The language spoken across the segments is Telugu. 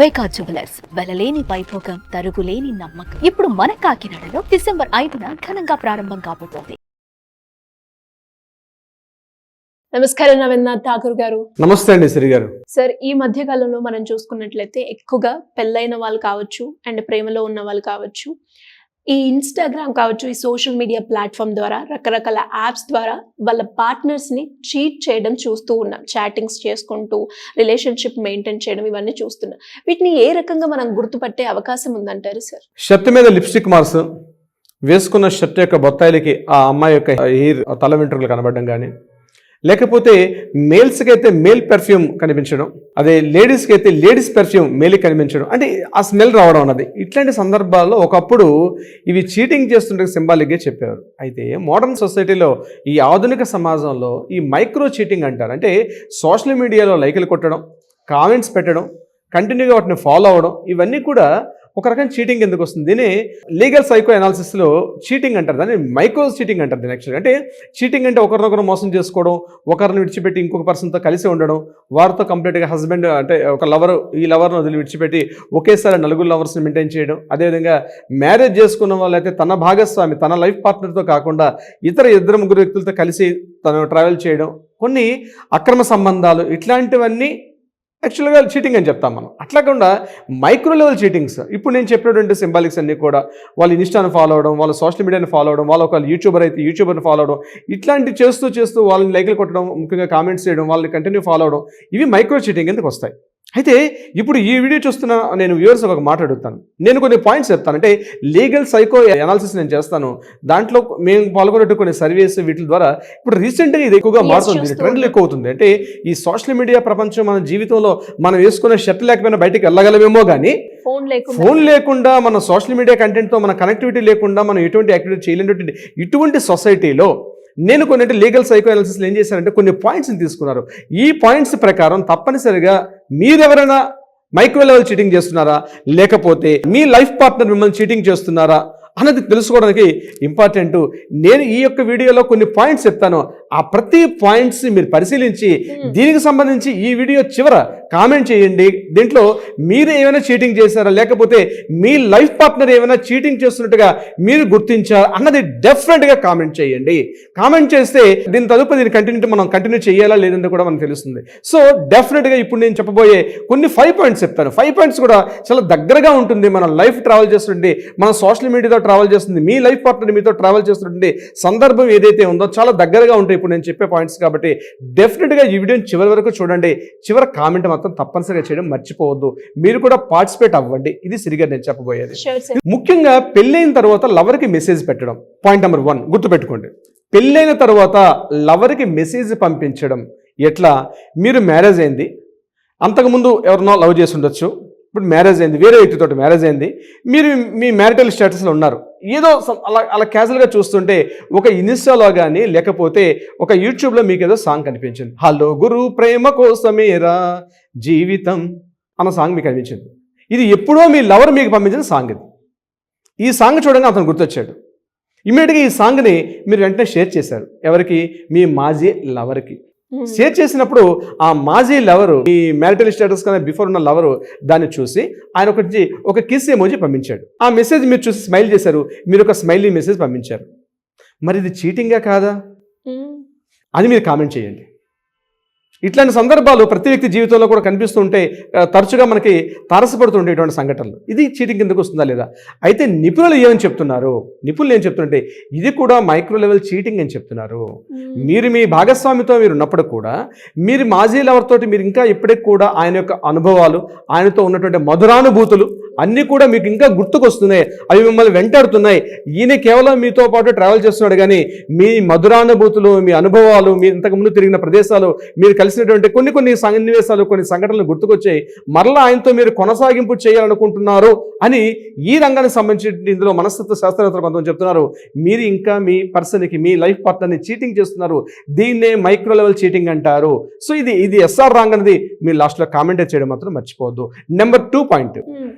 వైకా జ్యువెలర్స్ వెలలేని వైభోగం తరుగులేని నమ్మకం. ఇప్పుడు మన కాకినాడలో డిసెంబర్ 5న ఘనంగా ప్రారంభం కాబోతోంది. నమస్కారం రవీంద్రనాథ్ ఠాకూర్ గారు. నమస్తే అండి శ్రీ గారు. సార్, ఈ మధ్య కాలంలో మనం చూసుకున్నట్లయితే ఎక్కువగా పెళ్ళైన వాళ్ళు కావచ్చు అండ్ ప్రేమలో ఉన్న వాళ్ళు కావచ్చు, ఈ ఇన్స్టాగ్రామ్ కావచ్చు, ఈ సోషల్ మీడియా ప్లాట్ఫామ్ ద్వారా రకరకాల యాప్స్ ద్వారా వాళ్ళ పార్ట్నర్స్ని చీట్ చేయడం చూస్తూ ఉన్నాం. చాటింగ్స్ చేసుకుంటూ రిలేషన్షిప్ మెయింటైన్ చేయడం ఇవన్నీ చూస్తున్నాం. వీటిని ఏ రకంగా మనం గుర్తుపట్టే అవకాశం ఉందంటారు సార్? షర్ట్ మీద లిప్స్టిక్ మార్క్స్, వేసుకున్న షర్ట్ యొక్క బొత్తాయిలకి ఆ అమ్మాయి యొక్క హెయిర్ తల వెంట్రుకలు కనబడడం కానీ, లేకపోతే మేల్స్కి అయితే మేల్ పెర్ఫ్యూమ్ కనిపించడం, అదే లేడీస్కి అయితే లేడీస్ పెర్ఫ్యూమ్ మేల్కి కనిపించడం, అంటే ఆ స్మెల్ రావడం అన్నది. ఇట్లాంటి సందర్భాల్లో ఒకప్పుడు ఇవి చీటింగ్ చేస్తుంటే సింబాలిక్గా చెప్పేవారు. అయితే మోడర్న్ సొసైటీలో, ఈ ఆధునిక సమాజంలో ఈ మైక్రో చీటింగ్ అంటారు. అంటే సోషల్ మీడియాలో లైకులు కొట్టడం, కామెంట్స్ పెట్టడం, కంటిన్యూగా వాటిని ఫాలో అవ్వడం, ఇవన్నీ కూడా ఒక రకం చీటింగ్ ఎందుకు వస్తుంది? దీన్ని లీగల్ సైకో అనాలిసిస్లో చీటింగ్ అంటారు, దాన్ని మైక్రో చీటింగ్ అంటారు. దీని యాక్చువల్గా అంటే చీటింగ్ అంటే ఒకరినొకరు మోసం చేసుకోవడం, ఒకరిని విడిచిపెట్టి ఇంకొక పర్సన్తో కలిసి ఉండడం, వారితో కంప్లీట్గా హస్బెండ్ అంటే ఒక లవరు ఈ లవర్ను వదిలి విడిచిపెట్టి ఒకేసారి నలుగురు లవర్స్ని మెయింటైన్ చేయడం. అదేవిధంగా మ్యారేజ్ చేసుకున్న వాళ్ళైతే తన భాగస్వామి, తన లైఫ్ పార్ట్నర్తో కాకుండా ఇద్దరు ముగ్గురు వ్యక్తులతో కలిసి తను ట్రావెల్ చేయడం, కొన్ని అక్రమ సంబంధాలు, ఇట్లాంటివన్నీ యాక్చువల్గా చీటింగ్ అని చెప్తాం మనం. అట్లా కాకుండా మైక్రో లెవెల్ చీటింగ్స్, ఇప్పుడు నేను చెప్పినటువంటి సింబాలిక్స్ అన్నీ కూడా వాళ్ళు ఇన్స్టాను ఫాలో అవడం, వాళ్ళ సోషల్ మీడియాని ఫాలో అవడం, వాళ్ళ ఒక యూట్యూబర్ అయితే యూట్యూబర్ని ఫాలో అవడం, ఇట్లాంటి చేస్తూ వాళ్ళని లైక్లు కొట్టడం, ముఖ్యంగా కామెంట్స్ చేయడం, వాళ్ళని కంటిన్యూ ఫాలో అవడం, ఇవి మైక్రో చీటింగ్ ఎందుకు వస్తాయి. అయితే ఇప్పుడు ఈ వీడియో చూస్తున్న నేను వ్యూవర్స్ ఒక మాట అడుగుతాను. నేను కొన్ని పాయింట్స్ చెప్తాను, అంటే లీగల్ సైకో అనాలిసిస్ నేను చేస్తాను. దాంట్లో మేము పాల్గొన్నట్టు కొన్ని సర్వీస్ వీటి ద్వారా ఇప్పుడు రీసెంట్గా ఇది ఎక్కువగా మారుతుంది, ట్రెండ్లు ఎక్కువ అవుతుంది. అంటే ఈ సోషల్ మీడియా ప్రపంచం మన జీవితంలో మనం వేసుకునే షర్ట్ లేకపోయినా బయటికి వెళ్ళగలమేమో కానీ ఫోన్ లేకుండా, మన సోషల్ మీడియా కంటెంట్తో మన కనెక్టివిటీ లేకుండా మనం ఎటువంటి యాక్టివిటీ చేయలేనటువంటి ఇటువంటి సొసైటీలో నేను కొన్ని లీగల్ సైకో అనాలిసిస్లో ఏం చేశారంటే కొన్ని పాయింట్స్ని తీసుకున్నారు. ఈ పాయింట్స్ ప్రకారం తప్పనిసరిగా మీరెవరైనా మైక్రో లెవెల్ చీటింగ్ చేస్తున్నారా, లేకపోతే మీ లైఫ్ పార్ట్నర్ మిమ్మల్ని చీటింగ్ చేస్తున్నారా అన్నది తెలుసుకోవడానికి ఇంపార్టెంట్. నేను ఈ యొక్క వీడియోలో కొన్ని పాయింట్స్ చెప్తాను. ఆ ప్రతి పాయింట్స్ మీరు పరిశీలించి దీనికి సంబంధించి ఈ వీడియో చివర కామెంట్ చేయండి. దీంట్లో మీరు ఏమైనా చీటింగ్ చేశారా, లేకపోతే మీ లైఫ్ పార్ట్నర్ ఏమైనా చీటింగ్ చేస్తున్నట్టుగా మీరు గుర్తించారా అన్నది డెఫినెట్గా కామెంట్ చేయండి. కామెంట్ చేస్తే దీని తదుపరి దీన్ని మనం కంటిన్యూ చేయాలా లేదంటే కూడా మనకు తెలుస్తుంది. సో డెఫినెట్గా ఇప్పుడు నేను చెప్పబోయే కొన్ని 5 పాయింట్స్ చెప్తాను. 5 పాయింట్స్ కూడా చాలా దగ్గరగా ఉంటుంది. మన లైఫ్ ట్రావెల్ చేస్తుంటే, మన సోషల్ మీడియాతో ట్రావెల్ చేస్తుంది, మీ లైఫ్ పార్ట్నర్ మీతో ట్రావెల్ చేస్తుంటే సందర్భం ఏదైతే ఉందో చాలా దగ్గరగా ఉంటాయి ఇప్పుడు నేను చెప్పే పాయింట్స్. కాబట్టి డెఫినెట్గా ఈ వీడియోని చివరి వరకు చూడండి. చివరి కామెంట్ మాత్రం తప్పనిసరిగా చేయడం మర్చిపోవద్దు. మీరు కూడా పార్టిసిపేట్ అవ్వండి. ఇది సరిగా నేను చెప్పబోయేది. ముఖ్యంగా పెళ్ళైన తర్వాత లవర్కి మెసేజ్ పెట్టడం పాయింట్ నెంబర్ 1 గుర్తుపెట్టుకోండి. పెళ్ళైన తర్వాత లవర్కి మెసేజ్ పంపించడం ఎట్లా? మీరు మ్యారేజ్ అయింది, అంతకుముందు ఎవరినో లవ్ చేసి ఉండొచ్చు, ఇప్పుడు మ్యారేజ్ అయింది, వేరే వ్యక్తితో మ్యారేజ్ అయింది, మీరు మీ మ్యారిటల్ స్టేటస్లో ఉన్నారు. ఏదో అలా క్యాజువల్గా చూస్తుంటే ఒక ఇన్స్టాలో కానీ లేకపోతే ఒక యూట్యూబ్లో మీకు ఏదో సాంగ్ కనిపించింది. హలో గురు ప్రేమ కోసమేరా జీవితం అన్న సాంగ్ మీకు కనిపించింది. ఇది ఎప్పుడో మీ లవర్ మీకు పంపించిన సాంగ్. ఇది ఈ సాంగ్ చూడగా అతను గుర్తొచ్చాడు. ఇమ్మీడియట్గా ఈ సాంగ్ని మీరు వెంటనే షేర్ చేశారు. ఎవరికి? మీ మాజీ లవర్కి. షేర్ చేసినప్పుడు ఆ మాజీ లవరు, ఈ మ్యారిటల్ స్టేటస్ కన్నా బిఫోర్ ఉన్న లవరు దాన్ని చూసి ఆయన ఒక కిస్ ఎమోజీ పంపించాడు. ఆ మెసేజ్ మీరు చూసి స్మైల్ చేశారు, మీరు ఒక స్మైలీ మెసేజ్ పంపించారు. మరి ఇది చీటింగా కాదా అని మీరు కామెంట్ చేయండి. ఇట్లాంటి సందర్భాలు ప్రతి వ్యక్తి జీవితంలో కూడా కనిపిస్తూ ఉంటే, తరచుగా మనకి తారసపడుతూ ఉండే ఇటువంటి సంఘటనలు. ఇది చీటింగ్ కిందకు వస్తుందా లేదా? అయితే నిపుణులు ఏమని చెప్తున్నారు? నిపుణులు ఏం చెప్తుంటే ఇది కూడా మైక్రో లెవెల్ చీటింగ్ అని చెప్తున్నారు. మీరు మీ భాగస్వామితో మీరు ఉన్నప్పుడు కూడా, మీరు మాజీ లవర్ తోటి మీరు ఇంకా ఇప్పటికి కూడా ఆయన యొక్క అనుభవాలు, ఆయనతో ఉన్నటువంటి మధురానుభూతులు అన్నీ కూడా మీకు ఇంకా గుర్తుకొస్తున్నాయి, అవి మిమ్మల్ని వెంటాడుతున్నాయి. ఈయన కేవలం మీతో పాటు ట్రావెల్ చేస్తున్నాడు కానీ మీ మధురానుభూతులు, మీ అనుభవాలు, మీరు ఇంతకుముందు తిరిగిన ప్రదేశాలు, మీరు కలిసినటువంటి కొన్ని సన్నివేశాలు, కొన్ని సంఘటనలు గుర్తుకొచ్చాయి. మరలా ఆయనతో మీరు కొనసాగింపు చేయాలనుకుంటున్నారు అని ఈ రంగానికి సంబంధించి ఇందులో మనస్తత్వ శాస్త్రవేత్తలు కొంతమంది చెప్తున్నారు. మీరు ఇంకా మీ పర్సన్కి, మీ లైఫ్ పార్ట్నర్ని చీటింగ్ చేస్తున్నారు. దీన్నే మైక్రో లెవెల్ చీటింగ్ అంటారు. సో ఇది ఎస్ఆర్ రాంగ్ అనేది మీరు లాస్ట్లో కామెంట్ చేయడం మాత్రం మర్చిపోవద్దు. నెంబర్ 2 పాయింట్,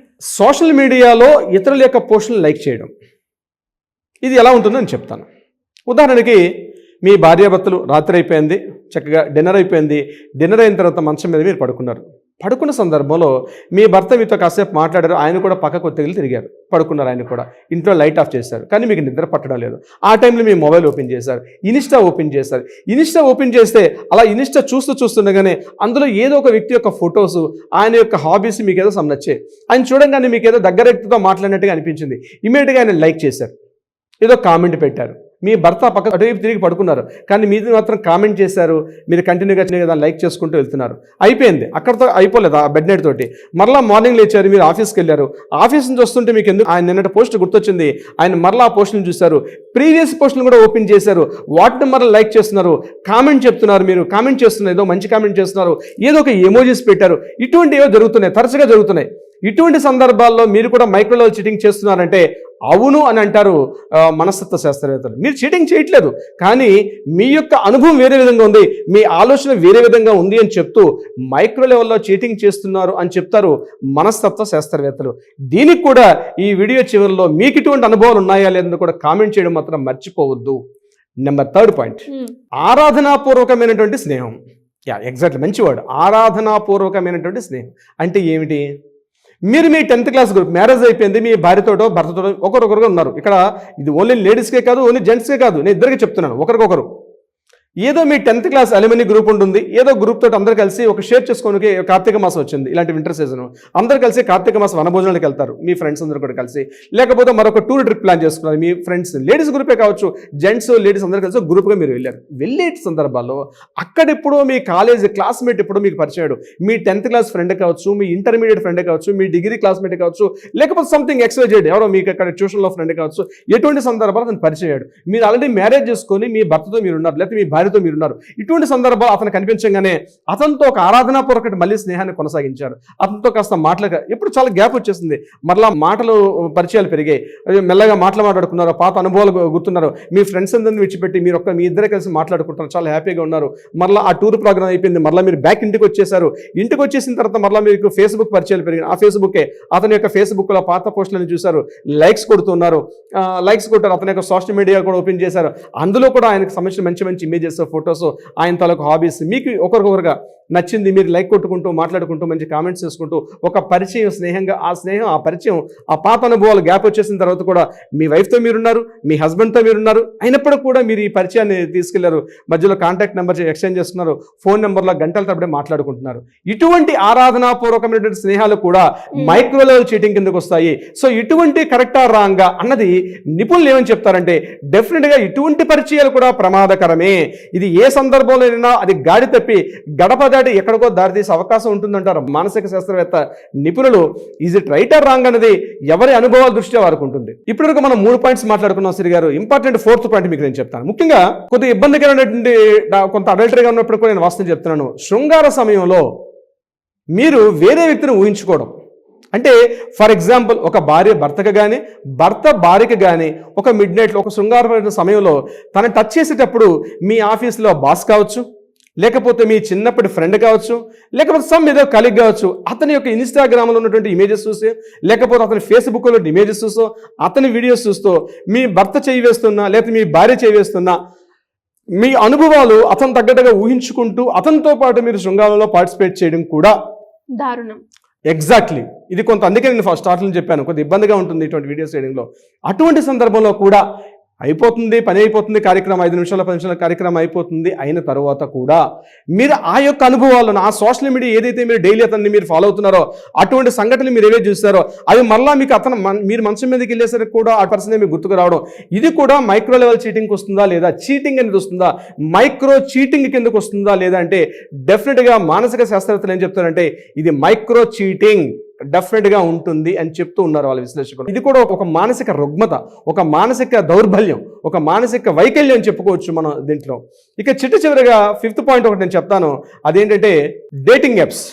సోషల్ మీడియాలో ఇతరుల యొక్క పోస్టులను లైక్ చేయడం. ఇది ఎలా ఉంటుందో నేను చెప్తాను. ఉదాహరణకి మీ భార్యాభర్తలు రాత్రి అయిపోయింది, చక్కగా డిన్నర్ అయిపోయింది, డిన్నర్ అయిన తర్వాత మంచం మీద మీరు పడుకున్నారు. పడుకున్న సందర్భంలో మీ భర్త మీతో కాసేపు మాట్లాడారు, ఆయన కూడా పక్కకు ఒత్తిగిలి తిరిగారు, పడుకున్నారు, ఆయన కూడా ఇంట్లో లైట్ ఆఫ్ చేశారు, కానీ మీకు నిద్ర పట్టడం లేదు. ఆ టైంలో మీ మొబైల్ ఓపెన్ చేశారు, ఇన్స్టా ఓపెన్ చేశారు. ఇన్స్టా ఓపెన్ చేస్తే అలా ఇన్స్టా చూస్తుండగానే అందులో ఏదో ఒక వ్యక్తి యొక్క ఫొటోస్, ఆయన యొక్క హాబీస్ మీకు ఏదో నచ్చాయి. ఆయన చూడంగానే మీకు ఏదో దగ్గర వ్యక్తితో మాట్లాడినట్టుగా అనిపించింది. ఇమీడియట్గా ఆయన లైక్ చేశారు, ఏదో కామెంట్ పెట్టారు. మీ భర్త పక్క అటువైపు తిరిగి పడుకున్నారు, కానీ మీరు మాత్రం కామెంట్ చేశారు. మీరు కంటిన్యూగా దాన్ని లైక్ చేసుకుంటూ వెళ్తున్నారు. అయిపోయింది, అక్కడితో అయిపోలేదు ఆ బెడ్ నైట్ తోటి. మరలా మార్నింగ్ లేచారు, మీరు ఆఫీస్కి వెళ్ళారు. ఆఫీస్ నుంచి వస్తుంటే మీకు ఎందుకు ఆయన నిన్నటి పోస్ట్ గుర్తొచ్చింది. ఆయన మరలా ఆ పోస్టులను చూశారు, ప్రీవియస్ పోస్టులను కూడా ఓపెన్ చేశారు. వాటిని మరలా లైక్ చేస్తున్నారు, కామెంట్ చెప్తున్నారు. మీరు కామెంట్ చేస్తున్నారు, ఏదో మంచి కామెంట్ చేస్తున్నారు, ఏదో ఒక ఎమోజీస్ పెట్టారు. ఇటువంటివో జరుగుతున్నాయి, తరచుగా జరుగుతున్నాయి. ఇటువంటి సందర్భాల్లో మీరు కూడా మైక్రో లెవెల్ చీటింగ్ చేస్తున్నారంటే అవును అని అంటారు మనస్తత్వ శాస్త్రవేత్తలు. మీరు చీటింగ్ చేయట్లేదు, కానీ మీ యొక్క అనుభవం వేరే విధంగా ఉంది, మీ ఆలోచన వేరే విధంగా ఉంది అని చెప్తూ మైక్రో లెవెల్లో చీటింగ్ చేస్తున్నారు అని చెప్తారు మనస్తత్వ శాస్త్రవేత్తలు. దీనికి కూడా ఈ వీడియో చివరిలో మీకు ఇటువంటి అనుభవాలు ఉన్నాయా లేదని కూడా కామెంట్ చేయడం మాత్రం మర్చిపోవద్దు. నెంబర్ 3 పాయింట్, ఆరాధనాపూర్వకమైనటువంటి స్నేహం. ఎగ్జాక్ట్లీ, మంచి వర్డ్, ఆరాధనాపూర్వకమైనటువంటి స్నేహం అంటే ఏమిటి? మీరు మీ 10th క్లాస్ గ్రూప్, మ్యారేజ్ అయిపోయింది, మీ భార్యతోటో భర్తతోటో ఒకరొకరుగా ఉన్నారు. ఇక్కడ ఇది ఓన్లీ లేడీస్కే కాదు, ఓన్లీ జెంట్స్కే కాదు, నేను ఇద్దరికి చెప్తున్నాను. ఒకరికొకరు ఏదో మీ 10th క్లాస్ అలుమినీ గ్రూప్ ఉంటుంది, ఏదో గ్రూప్ తోటి అందరు కలిసి ఒక షేర్ చేసుకోవడానికి కార్తీక మాసం వచ్చింది, ఇలాంటి వింటర్ సీజన్, అందరు కలిసి కార్తీక మాసం వనభోజనాలకు వెళ్తారు మీ ఫ్రెండ్స్ అందరూ కూడా కలిసి. లేకపోతే మరొక టూర్ ట్రిప్ ప్లాన్ చేసుకున్నారు మీ ఫ్రెండ్స్, లేడీస్ గ్రూపే కావచ్చు, జెంట్స్ లేడీస్ అందరూ కలిసి గ్రూప్గా మీరు వెళ్ళారు. వెళ్ళే సందర్భాల్లో అక్కడెప్పుడో మీ కాలేజ్ క్లాస్మేట్ ఎప్పుడో మీకు పరిచయాడు, మీ 10th క్లాస్ ఫ్రెండ్ కావచ్చు, మీ ఇంటర్మీడియట్ ఫ్రెండ్ కావచ్చు, మీ డిగ్రీ క్లాస్మేట్ కావచ్చు, లేకపోతే సంథింగ్ XYZ ఎవరో మీకు అక్కడ ట్యూషన్లో ఫ్రెండ్ కావచ్చు. ఎటువంటి సందర్భాలు అతను పరిచయాడు. మీరు ఆల్రెడీ మ్యారేజ్ చేసుకొని మీ భర్తతో మీరు ఉన్నారు, లేకపోతే మీ భార్యతో మీరున్నారు. ఇటువంటి సందర్భాలు అతను కనిపించగానే అతనితో ఒక ఆరాధనాపూర్వక మళ్ళీ స్నేహాన్ని కొనసాగించారు. అతనితో కాస్త మాటలుగా ఎప్పుడు చాలా గ్యాప్ వచ్చేసింది, మరలా మాటలు పరిచయాలు పెరిగాయి, మెల్లగా మాట్లాడుకున్నారు, పాత అనుభవాలు గుర్తున్నారు. మీ ఫ్రెండ్స్ అందరిని విడిచిపెట్టి మీ ఇద్దరే కలిసి మాట్లాడుకుంటారు, చాలా హ్యాపీగా ఉన్నారు. మరలా ఆ టూర్ ప్రోగ్రామ్ అయిపోయింది, మరలా మీరు బ్యాక్ ఇంటికి వచ్చేసారు. ఇంటికి వచ్చేసిన తర్వాత మరలా మీకు ఫేస్బుక్ పరిచయాలు పెరిగాయి. ఆ ఫేస్బుక్కే అతని యొక్క ఫేస్బుక్లో పాత పోస్టులను చూశారు, లైక్స్ కొడుతున్నారు, లైక్స్ కొట్టారు. అతని యొక్క సోషల్ మీడియా కూడా ఓపెన్ చేశారు, అందులో కూడా ఆయనకు సంబంధించిన మంచి మంచి ఇమేజెస్, ఫొటోస్, ఆయన తాలూకు హాబీస్ మీకు ఒకరికొకరుగా నచ్చింది, మీరు లైక్ కొట్టుకుంటూ మాట్లాడుకుంటూ మంచి కామెంట్స్ చేసుకుంటూ ఒక పరిచయం, స్నేహంగా ఆ స్నేహం, ఆ పరిచయం, ఆ పాత అనుభవాలు గ్యాప్ వచ్చేసిన తర్వాత కూడా మీ వైఫ్తో మీరున్నారు, మీ హస్బెండ్తో మీరున్నారు. అయినప్పటికీ కూడా మీరు ఈ పరిచయాన్ని తీసుకెళ్లారు, మధ్యలో కాంటాక్ట్ నెంబర్ ఎక్స్చేంజ్ చేస్తున్నారు, ఫోన్ నెంబర్లో గంటల తరబడి మాట్లాడుకుంటున్నారు. ఇటువంటి ఆరాధనాపూర్వకమైనటువంటి స్నేహాలు కూడా మైక్రో లెవెల్ చీటింగ్ కిందకు వస్తాయి. సో ఇటువంటి కరెక్టా రాంగా అన్నది నిపుణులు ఏమని చెప్తారంటే డెఫినెట్గా ఇటువంటి పరిచయాలు కూడా ప్రమాదకరమే. ఇది ఏ సందర్భంలోనైనా అది గాడి తప్పి గడప దాటి ఎక్కడికో దారితీసే అవకాశం ఉంటుందంటారు మానసిక శాస్త్రవేత్త నిపుణులు. Is it right or wrong అనేది ఎవరి అనుభవాల దృష్ట్యా వారికి ఉంటుంది. ఇప్పటివరకు మనం 3 పాయింట్స్ మాట్లాడుకున్నాం శ్రీ గారు. ఇంపార్టెంట్ 4th పాయింట్ మీకు నేను చెప్తాను. ముఖ్యంగా కొద్దిగా ఇబ్బందికరమైనటువంటి కొంత అడల్టరీగా ఉన్నప్పుడు కూడా నేను వాస్తవం చెప్తున్నాను. శృంగార సమయంలో మీరు వేరే వ్యక్తిని ఊహించుకోవడం అంటే, ఫర్ ఎగ్జాంపుల్ ఒక భార్య భర్తకు కానీ, భర్త భార్యకు కానీ ఒక మిడ్ నైట్లో ఒక శృంగారమైన సమయంలో తను టచ్ చేసేటప్పుడు మీ ఆఫీస్లో బాస్ కావచ్చు, లేకపోతే మీ చిన్నప్పటి ఫ్రెండ్ కావచ్చు, లేకపోతే సమ్ ఏదో కలీగ్ కావచ్చు, అతని యొక్క ఇన్స్టాగ్రామ్లో ఉన్నటువంటి ఇమేజెస్ చూసి, లేకపోతే అతని ఫేస్బుక్లో ఇమేజెస్ చూస్తూ, అతని వీడియోస్ చూస్తూ మీ భర్త చేయి వేస్తున్నా, లేకపోతే మీ భార్య చేయి వేస్తున్నా, మీ అనుభవాలు అతను తగ్గట్టుగా ఊహించుకుంటూ అతనితో పాటు మీరు శృంగారంలో పార్టిసిపేట్ చేయడం కూడా దారుణం. ఎగ్జాక్ట్లీ, ఇది కొంత అందుకే నేను ఫస్ట్ స్టార్ట్లో చెప్పాను, కొద్ది ఇబ్బందిగా ఉంటుంది ఇటువంటి వీడియోస్ చేయడంలో. అటువంటి సందర్భంలో కూడా అయిపోతుంది, పని అయిపోతుంది, కార్యక్రమం 5 నిమిషాల 10 నిమిషాల కార్యక్రమం అయిపోతుంది. అయిన తర్వాత కూడా మీరు ఆ యొక్క అనుభవాలను, ఆ సోషల్ మీడియా ఏదైతే మీరు డైలీ అతన్ని మీరు ఫాలో అవుతున్నారో అటువంటి సంఘటనలు మీరు ఏవైతే చూస్తారో అవి మరలా మీకు మీరు మంచం మీదకి వెళ్ళేసరికి కూడా ఆ పర్సన్ మీకు గుర్తుకు రావడం, ఇది కూడా మైక్రో లెవెల్ చీటింగ్కి వస్తుందా లేదా, చీటింగ్ అనేది వస్తుందా, మైక్రో చీటింగ్ కిందకు వస్తుందా లేదా అంటే డెఫినెట్గా మానసిక శాస్త్రవేత్తలు ఏం చెప్తారంటే ఇది మైక్రో చీటింగ్ డెఫినెట్గా ఉంటుంది అని చెప్తూ ఉన్నారు వాళ్ళ విశ్లేషకులు. ఇది కూడా ఒక మానసిక రుగ్మత, ఒక మానసిక దౌర్బల్యం, ఒక మానసిక వైకల్యం అని చెప్పుకోవచ్చు మనం దీంట్లో. ఇక చివరిగా 5th పాయింట్ ఒకటి నేను చెప్తాను, అదేంటంటే డేటింగ్ యాప్స్.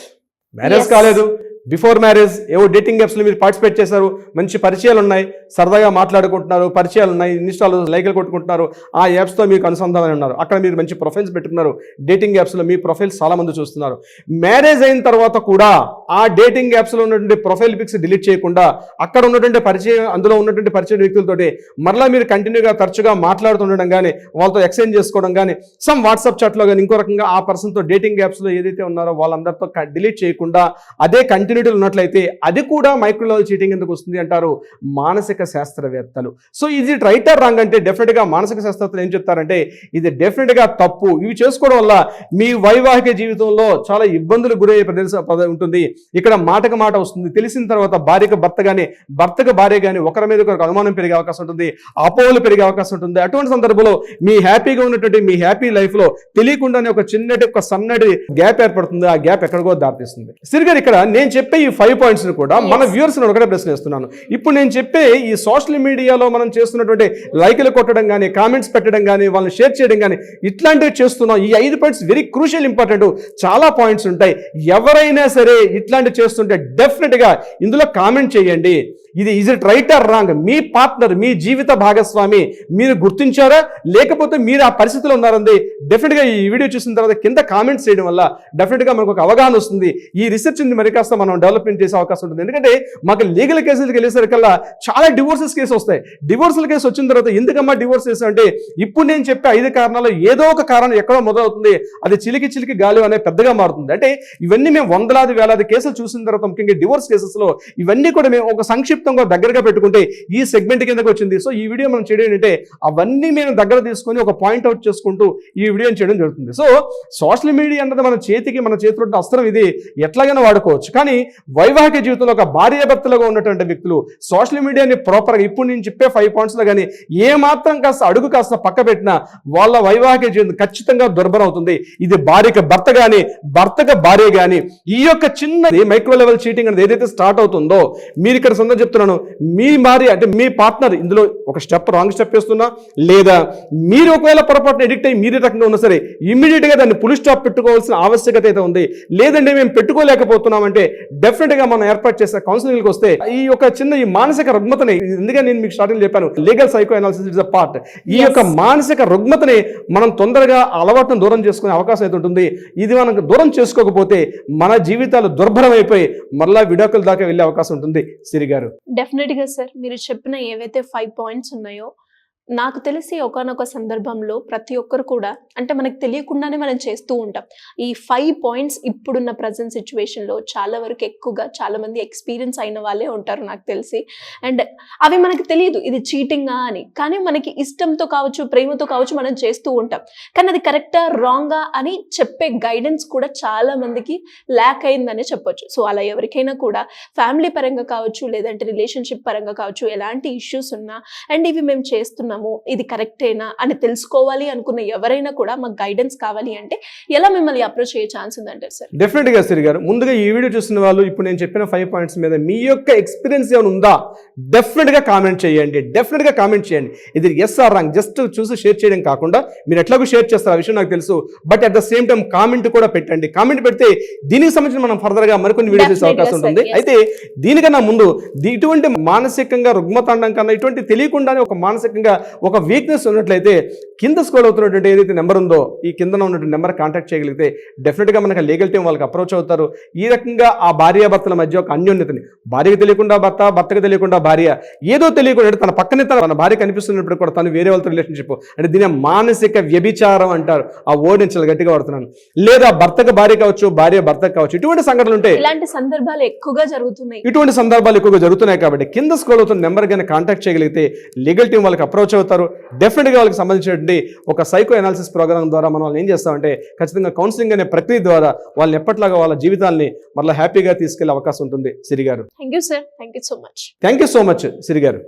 మ్యారేజ్ కాలేదు, బిఫోర్ మ్యారేజ్ ఏవో డేటింగ్ యాప్స్లో మీరు పార్టిసిపేట్ చేశారు, మంచి పరిచయాలు ఉన్నాయి, సరదాగా మాట్లాడుకుంటున్నారు, పరిచయాలు ఉన్నాయి, ఇన్స్టాలో లైక్లు కొట్టుకుంటున్నారు, ఆ యాప్స్తో మీకు అనుసంధానం ఉన్నారు, అక్కడ మీరు మంచి ప్రొఫైల్స్ పెట్టుకున్నారు, డేటింగ్ యాప్స్లో మీ ప్రొఫైల్స్ చాలా మంది చూస్తున్నారు. మ్యారేజ్ అయిన తర్వాత కూడా ఆ డేటింగ్ యాప్స్లో ఉన్నటువంటి ప్రొఫైల్ పిక్స్ డిలీట్ చేయకుండా అక్కడ ఉన్నటువంటి పరిచయం, అందులో ఉన్నటువంటి పరిచయ వ్యక్తులతోటి మరలా మీరు కంటిన్యూగా తరచుగా మాట్లాడుతుండడం కానీ, వాళ్ళతో ఎక్స్చేంజ్ చేసుకోవడం కానీ, సమ్ వాట్సాప్ చాట్లో కానీ ఇంకో రకంగా ఆ పర్సన్తో డేటింగ్ యాప్స్లో ఏదైతే ఉన్నారో వాళ్ళందరితో డిలీట్ చేయకుండా అదే కంటిన్యూటీలో ఉన్నట్లయితే అది కూడా మైక్రో లెవెల్ చీటింగ్ ఎందుకు వస్తుంది అంటారు మానసిక శాస్త్రవేత్తలు. సో ఇది రైట్ ఆర్ రాంగ్ అంటే డెఫినెట్గా మానసిక శాస్త్రవేత్తలు ఏం చెప్తారంటే ఇది డెఫినెట్గా తప్పు. ఇవి చేసుకోవడం వల్ల మీ వైవాహిక జీవితంలో చాలా ఇబ్బందులు గురయ్యే ప్రదేశం ఉంటుంది. ఇక్కడ మాటకు మాట వస్తుంది, తెలిసిన తర్వాత భార్యకు భర్త కానీ, భర్తకు భార్య కానీ ఒకరి మీద ఒకరికి అనుమానం పెరిగే అవకాశం ఉంటుంది, అపోహలు పెరిగే అవకాశం ఉంటుంది. అటువంటి సందర్భంలో మీ హ్యాపీగా ఉన్నటువంటి మీ హ్యాపీ లైఫ్ లో తెలియకుండానే ఒక చిన్నటి ఒక సన్నటి గ్యాప్ ఏర్పడుతుంది. ఆ గ్యాప్ ఎక్కడికో దారితీస్తుంది. సిరిగారు ఇక్కడ నేను చెప్పే ఈ 5 పాయింట్స్ కూడా మన వ్యూవర్స్ ఒకటే ప్రశ్నిస్తున్నాను. ఇప్పుడు నేను చెప్పే ఈ సోషల్ మీడియాలో మనం చేస్తున్నటువంటి లైకులు కొట్టడం కానీ, కామెంట్స్ పెట్టడం కానీ, వాళ్ళని షేర్ చేయడం కానీ ఇట్లాంటివి చేస్తున్నాం. ఈ 5 పాయింట్స్ వెరీ క్రూషియల్ ఇంపార్టెంట్. చాలా పాయింట్స్ ఉంటాయి. ఎవరైనా సరే ఇట్లాంటివి చేస్తుంటే డెఫినెట్ గా ఇందులో కామెంట్ చేయండి. ఇది is it right or wrong? మీ పార్ట్నర్, మీ జీవిత భాగస్వామి మీరు గుర్తించారా, లేకపోతే మీరు ఆ పరిస్థితిలో ఉన్నారండి? డెఫినెట్గా ఈ వీడియో చూసిన తర్వాత కింద కామెంట్స్ చేయడం వల్ల డెఫినెట్గా మనకు ఒక అవగాహన వస్తుంది. ఈ రీసెర్చ్ని మరి కాస్త మనం డెవలప్మెంట్ చేసే అవకాశం ఉంటుంది. ఎందుకంటే మాకు లీగల్ కేసులకు వెళ్ళేసరికల్లా చాలా డివోర్సెస్ కేసు వస్తాయి. డివోర్సుల కేసు వచ్చిన తర్వాత ఎందుకమ్మా డివోర్స్ చేసామంటే ఇప్పుడు నేను చెప్పే 5 కారణాలు ఏదో ఒక కారణం ఎక్కడో మొదలవుతుంది, అది చిలికి చిలికి గాలి అనే పెద్దగా మారుతుంది. అంటే ఇవన్నీ మేము వందలాది వేలాది కేసులు చూసిన తర్వాత ముఖ్యంగా డివోర్స్ కేసెస్లో ఇవన్నీ కూడా మేము ఒక సంక్షిప్తంగా దగ్గరగా పెట్టుకుంటే ఈ సెగ్మెంట్ కిందకి వచ్చింది. సో ఈ వీడియో మనం చేయడం ఏంటంటే అవన్నీ మేము దగ్గర తీసుకొని ఒక పాయింట్ అవుట్ చేసుకుంటూ ఈ వీడియోని చేయడం జరుగుతుంది. సో సోషల్ మీడియా అన్నది మన చేతిలో అస్త్రం. ఇది ఎట్లాగైనా వాడుకోవచ్చు. కానీ వైవాహిక జీవితంలో ఒక భార్యాభర్తలుగా ఉన్నటువంటి వ్యక్తులు సోషల్ మీడియాని ప్రాపర్గా ఇప్పుడు నేను చెప్పే 5 పాయింట్స్లో కానీ ఏ మాత్రం కాస్త పక్క పెట్టినా వాళ్ళ వైవాహిక జీవితం ఖచ్చితంగా దుర్భరం అవుతుంది. ఇది భార్యకి భర్త కానీ, భర్తకు భార్య కానీ ఈ యొక్క చిన్న మైక్రో లెవెల్ చీటింగ్ అనేది ఏదైతే స్టార్ట్ అవుతుందో, మీరు ఇక్కడ సొంతం చెప్తున్నాను, మీ భార్య అంటే మీ పార్ట్నర్ ఇందులో ఒక రాంగ్ స్టెప్ వేస్తున్నా, లేదా మీరు ఒకవేళ పొరపాటున ఎడిక్ట్ అయ్యి మీరే రకంగా ఉన్నా సరే ఇమ్మీడియట్ గా దాన్ని పులి స్టాప్ పెట్టుకోవాల్సిన ఆవశ్యకత అయితే ఉంది. లేదంటే మేము పెట్టుకోలేకపోతున్నామంటే డెఫినెట్ గా మనం ఏర్పాటు చేసే కౌన్సిలింగ్కి వస్తే ఈ యొక్క చిన్న ఈ మానసిక రుగ్మతని, ఎందుకంటే నేను మీకు స్టార్టింగ్ చెప్పాను legal psycho analysis is a part. ఈ యొక్క మానసిక రుగ్మతని మనం తొందరగా అలవాటును దూరం చేసుకునే అవకాశం అయితే ఉంటుంది. ఇది మనకు దూరం చేసుకోకపోతే మన జీవితాలు దుర్భరం అయిపోయి మరలా విడాకుల దాకా వెళ్ళే అవకాశం ఉంటుంది. సిరి గారు, డెఫినెట్గా సార్, మీరు చెప్పిన ఏవైతే 5 పాయింట్స్ ఉన్నాయో నాకు తెలిసి ఒకానొక సందర్భంలో ప్రతి ఒక్కరు కూడా అంటే మనకు తెలియకుండానే మనం చేస్తూ ఉంటాం. ఈ 5 పాయింట్స్ ఇప్పుడున్న ప్రజెంట్ సిచ్యువేషన్లో చాలా వరకు ఎక్కువగా చాలా మంది ఎక్స్పీరియన్స్ అయిన వాళ్ళే ఉంటారు నాకు తెలిసి. అండ్ అవి మనకు తెలియదు ఇది చీటింగా అని, కానీ మనకి ఇష్టంతో కావచ్చు, ప్రేమతో కావచ్చు మనం చేస్తూ ఉంటాం. కానీ అది కరెక్టా రాంగా అని చెప్పే గైడెన్స్ కూడా చాలా మందికి ల్యాక్ అయిందనే చెప్పొచ్చు. సో అలా ఎవరికైనా కూడా ఫ్యామిలీ పరంగా కావచ్చు, లేదంటే రిలేషన్షిప్ పరంగా కావచ్చు, ఎలాంటి ఇష్యూస్ ఉన్నా అండ్ ఇవి మేము చేస్తున్నాము, ఇది కరెక్టేనా అని తెలుసుకోవాలి అనుకున్న ఎవరైనా కూడా మాకు గైడెన్స్ కావాలి అంటే ఎలా మిమ్మల్ని అప్రోచ్ అయ్యే ఛాన్స్ ఉందంటారు సార్? డెఫినెట్ గా సిరి గారు, ముందుగా ఈ వీడియో చూసిన వాళ్ళు ఇప్పుడు నేను చెప్పిన 5 పాయింట్స్ మీద మీ యొక్క ఎక్స్పీరియన్స్ ఏమైనా ఉందా డెఫినెట్ గా కామెంట్ చేయండి. డెఫినెట్ గా కామెంట్ చేయండి. ఇది ఎస్ ఆర్ రాంగ్ జస్ట్ చూసి షేర్ చేయడం కాకుండా మీరు ఎట్లాగో షేర్ చేస్తారు ఆ విషయం నాకు తెలుసు, but at the same time comment కూడా పెట్టండి. కామెంట్ పెడితే దీనికి సంబంధించి మనం ఫర్దర్ గా మరికొన్ని వీడియో చేసే అవకాశం ఉంటుంది. అయితే దీనికన్నా ముందు ఇటువంటి మానసికంగా రుగ్మతాండం కన్నా ఇటువంటి తెలియకుండానే ఒక మానసికంగా ఒక వీక్నెస్ ఉన్నట్లయితే కింద స్క్రోల్ అవుతున్నటువంటి ఏదైతే నెంబర్ ఉందో ఈ కింద ఉన్నటువంటి నెంబర్ కాంటాక్ట్ చేయగలిగితే డెఫినెట్గా మనకు లీగల్ టీం వాళ్ళకి అప్రోచ్ అవుతారు. ఈ రకంగా ఆ భార్యాభర్తల మధ్య ఒక అన్యోన్యతని, భార్యకు తెలియకుండా భర్త, భర్తకు తెలియకుండా భార్య, ఏదో తెలియకుండా తన పక్కనే తన భార్య కనిపిస్తున్నప్పుడు కూడా తను వేరే వాళ్ళతో రిలేషన్షిప్ అంటే దీని మానసిక వ్యభిచారం అంటారు. ఆ వర్డ్ నేను చాలా గట్టిగా వాడుతున్నాను. లేదా భర్తకు భార్య కావచ్చు, భార్య భర్తకు కావచ్చు, ఇటువంటి సంఘటనలు ఉంటాయి. ఇలాంటి సందర్భాలు ఎక్కువగా జరుగుతున్నాయి. ఇటువంటి సందర్భాలు ఎక్కువగా జరుగుతున్నాయి కాబట్టి కింద స్క్రోల్ అవుతున్న నెంబర్ కానీ కాంటాక్ట్ చేయగలిగితే లీగల్ టీం వాళ్ళకి అప్రోచ్ అవుతారు. డెఫినెట్గా వాళ్ళకి సంబంధించినటువంటి ఒక సైకో అనాలిసిస్ ప్రోగ్రామ్ ద్వారా మనం ఏం చేస్తామంటే ఖచ్చితంగా కౌన్సిలింగ్ అనే ప్రక్రియ ద్వారా వాళ్ళని ఎప్పట్లాగా వాళ్ళ జీవితాన్ని మరలా హ్యాపీగా తీసుకెళ్లే అవకాశం ఉంటుంది. సిరి గారు, thank you sir, thank you so much. Thank you so much Siri గారు.